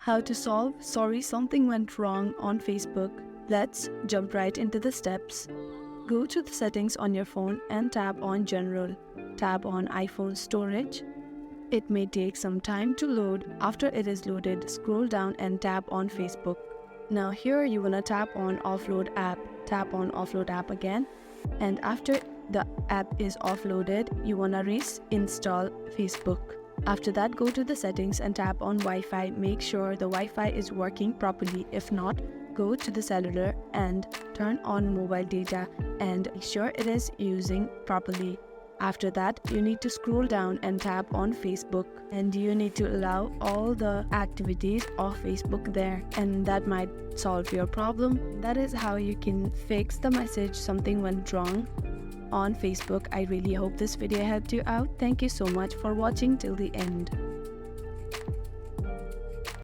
How to solve "sorry, something went wrong" on Facebook. Let's jump right into the steps. Go to the settings on your phone and tap on General. Tap on iPhone Storage. It may take some time to load. After it is loaded, scroll down and tap on Facebook. Now here you wanna tap on Offload App. Tap on Offload App again. And after the app is offloaded, you wanna reinstall Facebook. After that, go to the settings and tap on Wi-Fi. Make sure the Wi-Fi is working properly. If not, go to the cellular and turn on mobile data and make sure it is using properly. After that, you need to scroll down and tap on Facebook, and you need to allow all the activities of Facebook there, and that might solve your problem. That is how you can fix the message "something went wrong" on Facebook. I really hope this video helped you out. Thank you so much for watching till the end.